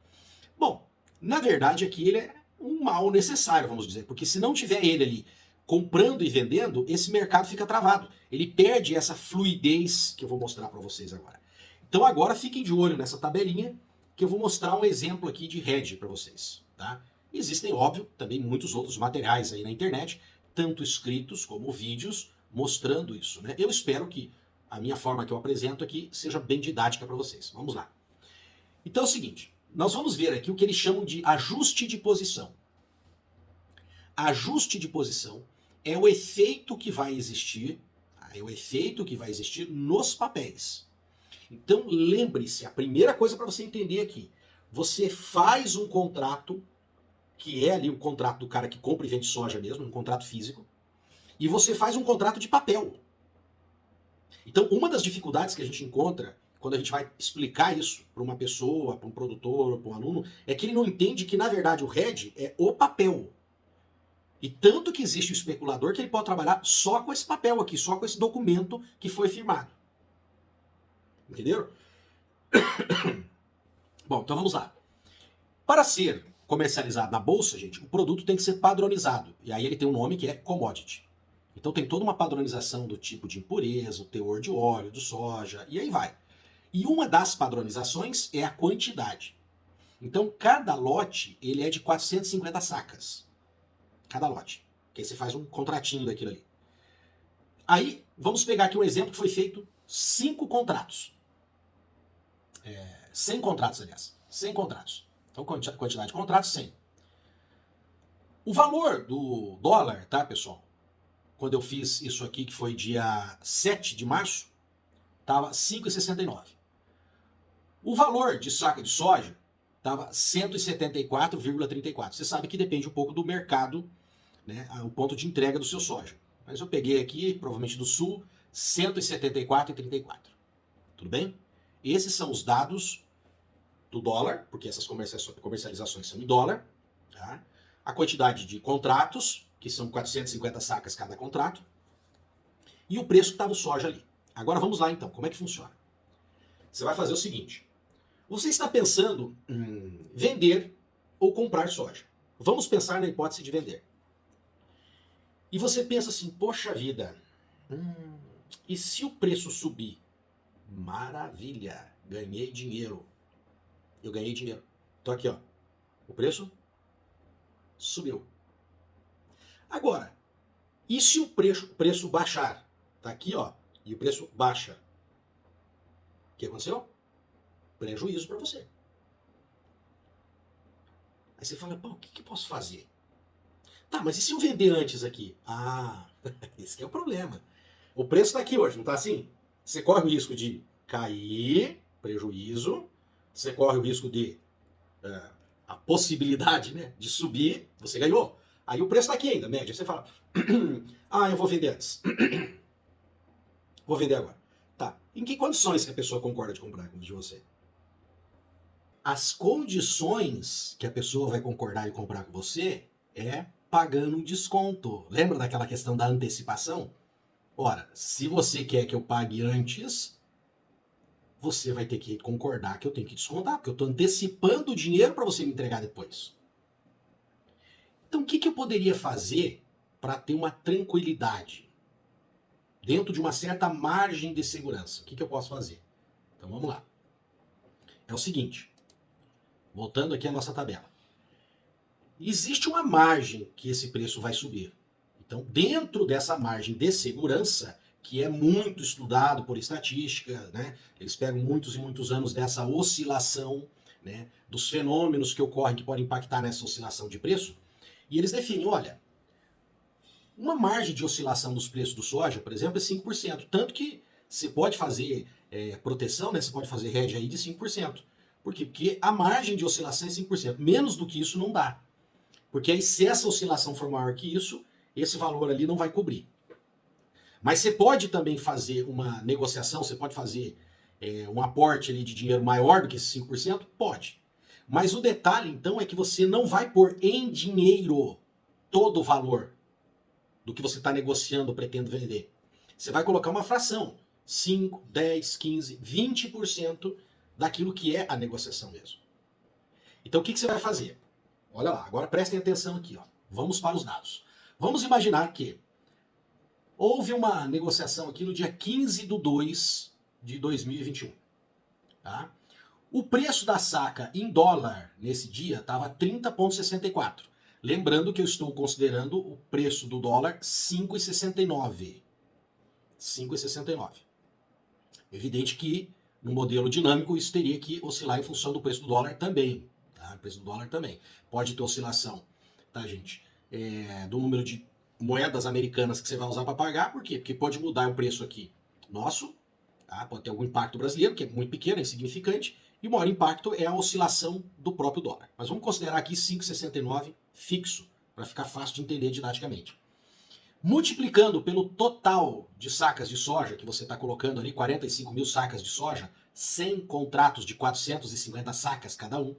Bom, na verdade aqui ele é um mal necessário, vamos dizer, porque se não tiver ele ali comprando e vendendo, esse mercado fica travado. Ele perde essa fluidez que eu vou mostrar para vocês agora. Então agora fiquem de olho nessa tabelinha que eu vou mostrar um exemplo aqui de hedge para vocês, tá? Existem, óbvio, também muitos outros materiais aí na internet, tanto escritos como vídeos, mostrando isso, né? Eu espero que a minha forma que eu apresento aqui seja bem didática para vocês. Vamos lá. Então é o seguinte, nós vamos ver aqui o que eles chamam de ajuste de posição. Ajuste de posição é o efeito que vai existir, nos papéis. Então lembre-se, a primeira coisa para você entender aqui, você faz um contrato, que é ali o contrato do cara que compra e vende soja mesmo, um contrato físico, e você faz um contrato de papel. Então uma das dificuldades que a gente encontra quando a gente vai explicar isso para uma pessoa, para um produtor, para um aluno, é que ele não entende que, na verdade, o hedge é o papel. E tanto que existe o especulador que ele pode trabalhar só com esse papel aqui, só com esse documento que foi firmado. Entenderam? Bom, então vamos lá. Para ser comercializado na bolsa, gente, o produto tem que ser padronizado. E aí ele tem um nome que é commodity. Então tem toda uma padronização do tipo de impureza, o teor de óleo, do soja, e aí vai. E uma das padronizações é a quantidade. Então, cada lote ele é de 450 sacas. Cada lote. Que aí você faz um contratinho daquilo ali. Aí, vamos pegar aqui um exemplo que foi feito 5 contratos. 100 contratos, aliás. 100 contratos. Então, quantidade de contratos, 100. O valor do dólar, tá, pessoal? Quando eu fiz isso aqui, que foi dia 7 de março, estava 5,69. O valor de saca de soja estava 174,34. Você sabe que depende um pouco do mercado, né, o ponto de entrega do seu soja. Mas eu peguei aqui, provavelmente do sul, 174,34. Tudo bem? Esses são os dados do dólar, porque essas comercializações são em dólar. Tá? A quantidade de contratos, que são 450 sacas cada contrato. E o preço que estava o soja ali. Agora vamos lá então, como é que funciona? Você vai fazer o seguinte. Você está pensando em vender ou comprar soja. Vamos pensar na hipótese de vender. E você pensa assim, poxa vida, e se o preço subir? Maravilha, ganhei dinheiro. Eu ganhei dinheiro. Então aqui, ó, o preço subiu. Agora, e se o preço baixar? Tá aqui, ó, e o preço baixa. O que aconteceu? Prejuízo para você. Aí você fala, pô, o que eu posso fazer? Tá, mas e se eu vender antes aqui? Ah, esse que é o problema. O preço está aqui hoje, não está assim? Você corre o risco de cair, prejuízo, você corre o risco de a possibilidade, né, de subir, você ganhou. Aí o preço está aqui ainda, média. Você fala, ah, eu vou vender antes. Vou vender agora. Tá. Em que condições que a pessoa concorda de comprar de você? As condições que a pessoa vai concordar em comprar com você é pagando um desconto. Lembra daquela questão da antecipação? Ora, se você quer que eu pague antes, você vai ter que concordar que eu tenho que descontar, porque eu estou antecipando o dinheiro para você me entregar depois. Então, o que eu poderia fazer para ter uma tranquilidade dentro de uma certa margem de segurança? O que eu posso fazer? Então, vamos lá. É o seguinte, voltando aqui à nossa tabela. Existe uma margem que esse preço vai subir. Então, dentro dessa margem de segurança, que é muito estudado por estatística, né? Eles pegam muitos e muitos anos dessa oscilação, né? Dos fenômenos que ocorrem que podem impactar nessa oscilação de preço, e eles definem, olha, uma margem de oscilação dos preços do soja, por exemplo, é 5%. Tanto que você pode fazer proteção, né? Você pode fazer hedge aí de 5%. Por quê? Porque a margem de oscilação é 5%. Menos do que isso não dá. Porque aí, se essa oscilação for maior que isso, esse valor ali não vai cobrir. Mas você pode também fazer uma negociação, você pode fazer um aporte ali de dinheiro maior do que esses 5%? Pode. Mas o detalhe, então, é que você não vai pôr em dinheiro todo o valor do que você está negociando ou pretende vender. Você vai colocar uma fração, 5, 10, 15, 20% daquilo que é a negociação mesmo. Então, o que você vai fazer? Olha lá, agora prestem atenção aqui. Ó. Vamos para os dados. Vamos imaginar que houve uma negociação aqui no dia 15/2 de 2021. Tá? O preço da saca em dólar nesse dia estava 30,64. Lembrando que eu estou considerando o preço do dólar 5,69. 5,69. Evidente que no modelo dinâmico isso teria que oscilar em função do preço do dólar também. Tá? O preço do dólar também. Pode ter oscilação, tá, gente? Do número de moedas americanas que você vai usar para pagar. Por quê? Porque pode mudar o preço aqui nosso, tá? Pode ter algum impacto brasileiro, que é muito pequeno, é insignificante, e o maior impacto é a oscilação do próprio dólar. Mas vamos considerar aqui 5,69 fixo, para ficar fácil de entender didaticamente. Multiplicando pelo total de sacas de soja que você está colocando ali, 45 mil sacas de soja, 100 contratos de 450 sacas cada um,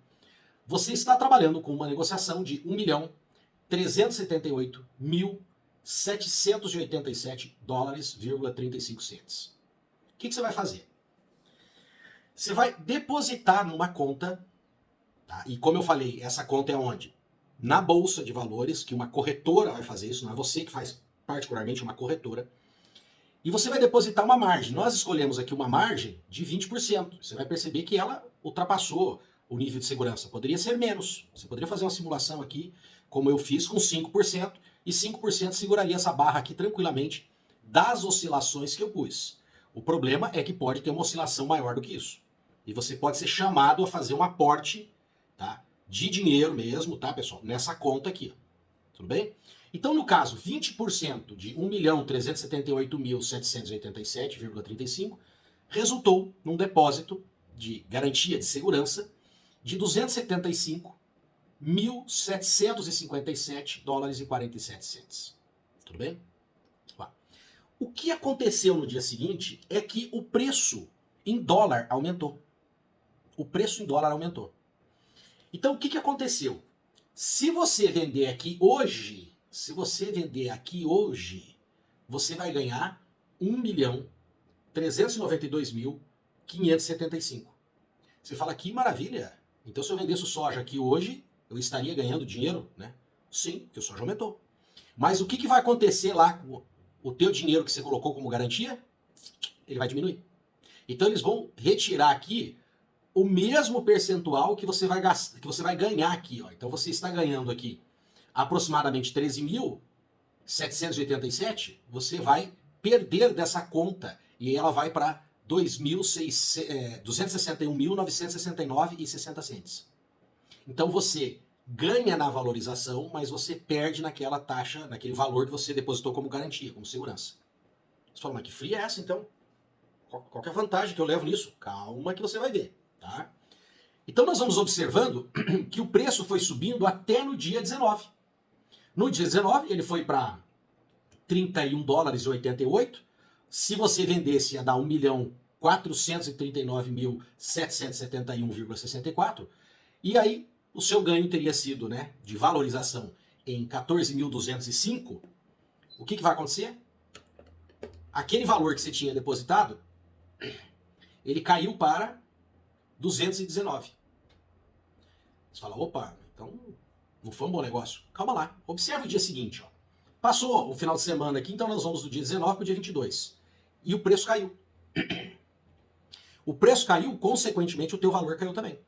você está trabalhando com uma negociação de 1.378.787 dólares,35 cents. O que você vai fazer? Você vai depositar numa conta, tá? E como eu falei, essa conta é onde? Na Bolsa de Valores, que uma corretora vai fazer isso, não é você que faz particularmente, uma corretora. E você vai depositar uma margem. Nós escolhemos aqui uma margem de 20%. Você vai perceber que ela ultrapassou o nível de segurança. Poderia ser menos. Você poderia fazer uma simulação aqui, como eu fiz, com 5%, e 5% seguraria essa barra aqui tranquilamente das oscilações que eu pus. O problema é que pode ter uma oscilação maior do que isso. E você pode ser chamado a fazer um aporte, tá, de dinheiro mesmo, tá, pessoal? Nessa conta aqui. Tudo bem? Então, no caso, 20% de 1.378.787,35 resultou num depósito de garantia de segurança de 275.757 dólares e 47 cents. Tudo bem? O que aconteceu no dia seguinte é que o preço em dólar aumentou. O preço em dólar aumentou. Então, o que aconteceu? Se você vender aqui hoje, você vai ganhar 1.392.575. Você fala, que maravilha! Então, se eu vendesse o soja aqui hoje, eu estaria ganhando dinheiro, né? Sim, porque o soja aumentou. Mas o que vai acontecer lá com o teu dinheiro que você colocou como garantia? Ele vai diminuir. Então, eles vão retirar aqui o mesmo percentual que você vai gastar, que você vai ganhar aqui. Ó. Então, você está ganhando aqui aproximadamente 13.787, você vai perder dessa conta e ela vai para 261.969,60 cents. Então você ganha na valorização, mas você perde naquela taxa, naquele valor que você depositou como garantia, como segurança. Você fala, mas que FII é essa então? Qual que é a vantagem que eu levo nisso? Calma que você vai ver, tá? Então nós vamos observando que o preço foi subindo até no dia 19. No dia 19 ele foi para 31 dólares e 88. Se você vendesse ia dar 1.439.771,64. E aí o seu ganho teria sido, né, de valorização em 14.205. O que vai acontecer? Aquele valor que você tinha depositado, ele caiu para 219. Você fala, opa, então não foi um bom negócio. Calma lá. Observe o dia seguinte. Ó. Passou o final de semana aqui, então nós vamos do dia 19 para o dia 22. E o preço caiu. O preço caiu, consequentemente o teu valor caiu também.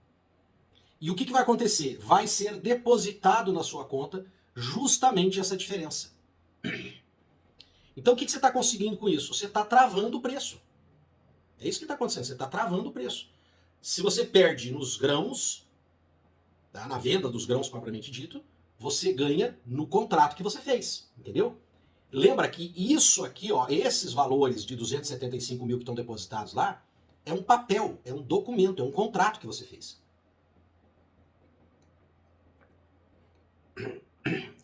E o que vai acontecer? Vai ser depositado na sua conta justamente essa diferença. Então o que você está conseguindo com isso? Você está travando o preço. É isso que está acontecendo, você está travando o preço. Se você perde nos grãos, tá, na venda dos grãos propriamente dito, você ganha no contrato que você fez, entendeu? Lembra que isso aqui, ó, esses valores de 275 mil que estão depositados lá, é um papel, é um documento, é um contrato que você fez.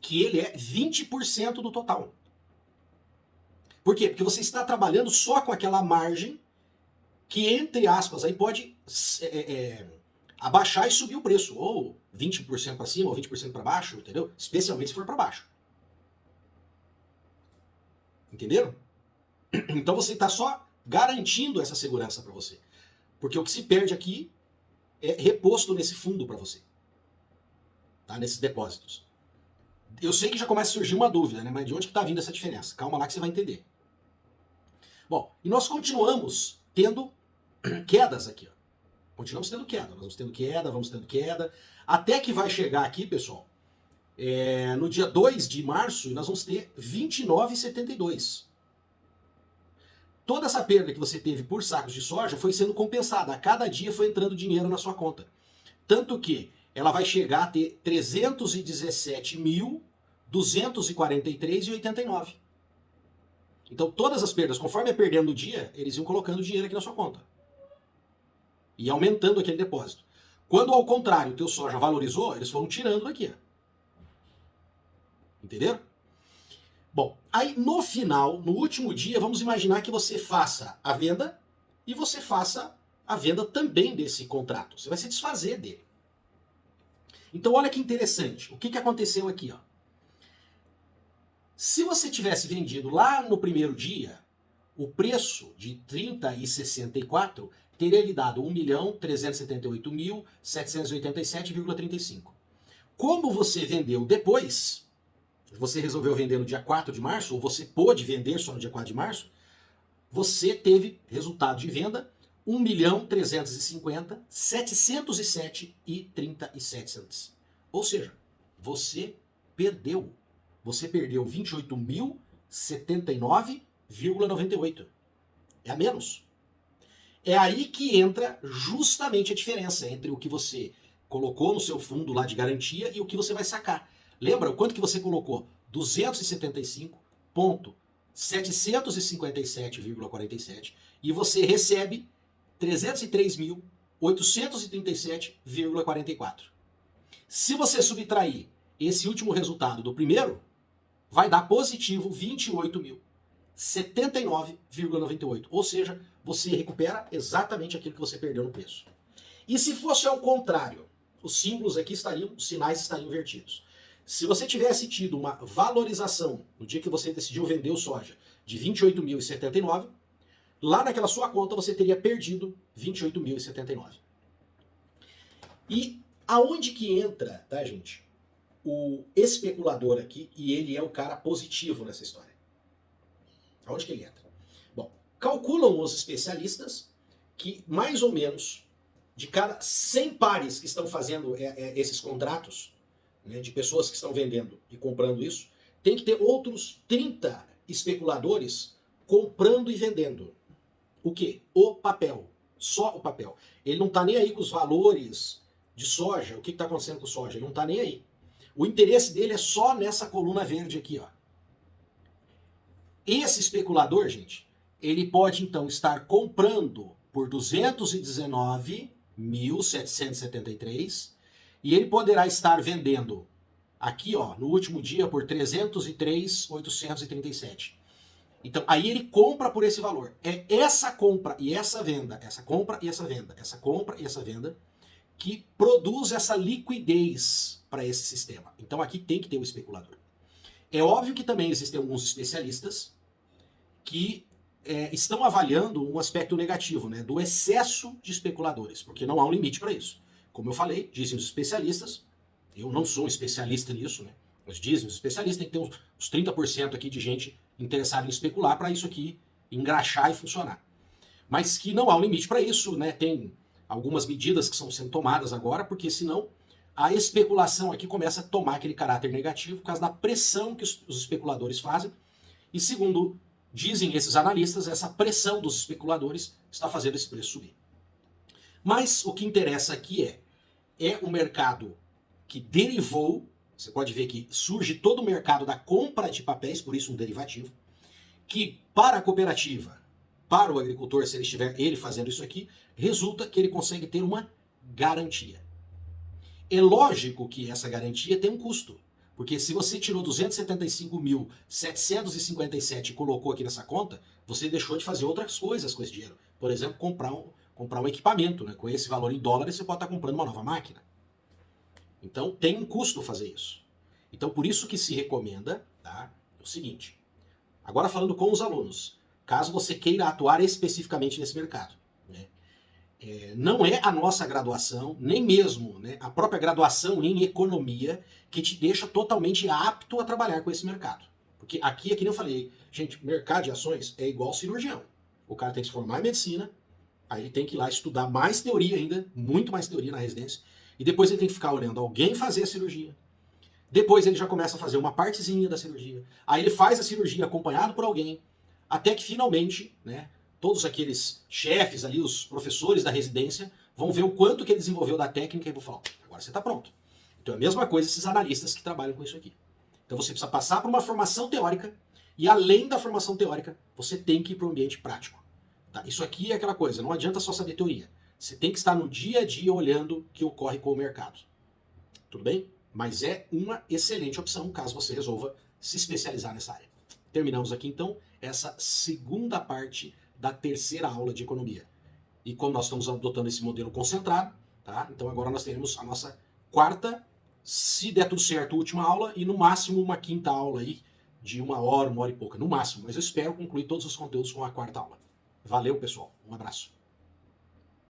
Que ele é 20% do total. Por quê? Porque você está trabalhando só com aquela margem que, entre aspas, aí pode abaixar e subir o preço. Ou 20% para cima, ou 20% para baixo, entendeu? Especialmente se for para baixo. Entenderam? Então você está só garantindo essa segurança para você. Porque o que se perde aqui é reposto nesse fundo para você. Tá? Nesses depósitos. Eu sei que já começa a surgir uma dúvida, né? Mas de onde que está vindo essa diferença? Calma lá que você vai entender. Bom, e nós continuamos tendo quedas aqui. Ó. Continuamos tendo queda. Nós vamos tendo queda. Até que vai chegar aqui, pessoal, no dia 2 de março, nós vamos ter 29,72. Toda essa perda que você teve por sacos de soja foi sendo compensada. A cada dia foi entrando dinheiro na sua conta. Tanto que ela vai chegar a ter 317.243,89. Então todas as perdas, conforme ia perdendo o dia, eles iam colocando dinheiro aqui na sua conta. E aumentando aquele depósito. Quando ao contrário o teu soja valorizou, eles foram tirando daqui. Entenderam? Bom, aí no final, no último dia, vamos imaginar que você faça a venda e você faça a venda também desse contrato. Você vai se desfazer dele. Então olha que interessante. O que aconteceu aqui? Ó? Se você tivesse vendido lá no primeiro dia, o preço de 30,64 teria lhe dado 1.378.787,35. Como você vendeu depois, você resolveu vender no dia 4 de março, ou você pôde vender só no dia 4 de março, você teve resultado de venda 1.350.707,37. Ou seja, você perdeu. Você perdeu 28.079,98. É a menos. É aí que entra justamente a diferença entre o que você colocou no seu fundo lá de garantia e o que você vai sacar. Lembra o quanto que você colocou? 275.757,47 e você recebe 303.837,44. Se você subtrair esse último resultado do primeiro, vai dar positivo 28.079,98. Ou seja, você recupera exatamente aquilo que você perdeu no preço. E se fosse ao contrário, os símbolos aqui estariam, os sinais estariam invertidos. Se você tivesse tido uma valorização no dia que você decidiu vender o soja de 28.079, lá naquela sua conta você teria perdido 28.079. E aonde que entra, tá, gente, o especulador aqui, e ele é o cara positivo nessa história? Aonde que ele entra? Bom, calculam os especialistas que mais ou menos de cada 100 pares que estão fazendo esses contratos, né, de pessoas que estão vendendo e comprando isso, tem que ter outros 30 especuladores comprando e vendendo. O quê? O papel. Só o papel. Ele não está nem aí com os valores de soja. O que está acontecendo com soja? Ele não está nem aí. O interesse dele é só nessa coluna verde aqui, ó. Esse especulador, gente, ele pode então estar comprando por 219.773 e ele poderá estar vendendo aqui, ó, no último dia por 303.837. Então, aí ele compra por esse valor. É essa compra e essa venda, essa compra e essa venda, essa compra e essa venda, que produz essa liquidez para esse sistema. Então, aqui tem que ter o especulador. É óbvio que também existem alguns especialistas que estão avaliando um aspecto negativo, né, do excesso de especuladores, porque não há um limite para isso. Como eu falei, dizem os especialistas, eu não sou um especialista nisso, né, mas dizem os especialistas, tem que ter uns 30% aqui de gente interessada em especular para isso aqui engraxar e funcionar. Mas que não há um limite para isso, né, tem algumas medidas que estão sendo tomadas agora, porque senão a especulação aqui começa a tomar aquele caráter negativo por causa da pressão que os especuladores fazem. E segundo dizem esses analistas, essa pressão dos especuladores está fazendo esse preço subir. Mas o que interessa aqui é o mercado que derivou, você pode ver que surge todo o mercado da compra de papéis, por isso um derivativo, que para a cooperativa, para o agricultor, se ele estiver ele fazendo isso aqui, resulta que ele consegue ter uma garantia. É lógico que essa garantia tem um custo, porque se você tirou 275.757 e colocou aqui nessa conta, você deixou de fazer outras coisas com esse dinheiro. Por exemplo, comprar um equipamento, né? Com esse valor em dólares você pode estar comprando uma nova máquina. Então tem um custo fazer isso. Então por isso que se recomenda, tá, o seguinte. Agora falando com os alunos, caso você queira atuar especificamente nesse mercado, né? Não é a nossa graduação, nem mesmo, né, a própria graduação em economia que te deixa totalmente apto a trabalhar com esse mercado. Porque aqui, que nem eu falei, gente, mercado de ações é igual cirurgião. O cara tem que se formar em medicina, aí ele tem que ir lá estudar mais teoria ainda, muito mais teoria na residência, e depois ele tem que ficar olhando alguém fazer a cirurgia. Depois ele já começa a fazer uma partezinha da cirurgia. Aí ele faz a cirurgia acompanhado por alguém, até que finalmente, né, todos aqueles chefes ali, os professores da residência, vão ver o quanto que ele desenvolveu da técnica e vão falar, agora você está pronto. Então é a mesma coisa esses analistas que trabalham com isso aqui. Então você precisa passar por uma formação teórica e além da formação teórica, você tem que ir para o ambiente prático. Tá? Isso aqui é aquela coisa, não adianta só saber teoria. Você tem que estar no dia a dia olhando o que ocorre com o mercado. Tudo bem? Mas é uma excelente opção caso você resolva se especializar nessa área. Terminamos aqui então essa segunda parte da terceira aula de economia. E como nós estamos adotando esse modelo concentrado, tá? Então agora nós teremos a nossa quarta, se der tudo certo, última aula, e no máximo uma quinta aula aí, de uma hora e pouca, no máximo. Mas eu espero concluir todos os conteúdos com a quarta aula. Valeu, pessoal. Um abraço.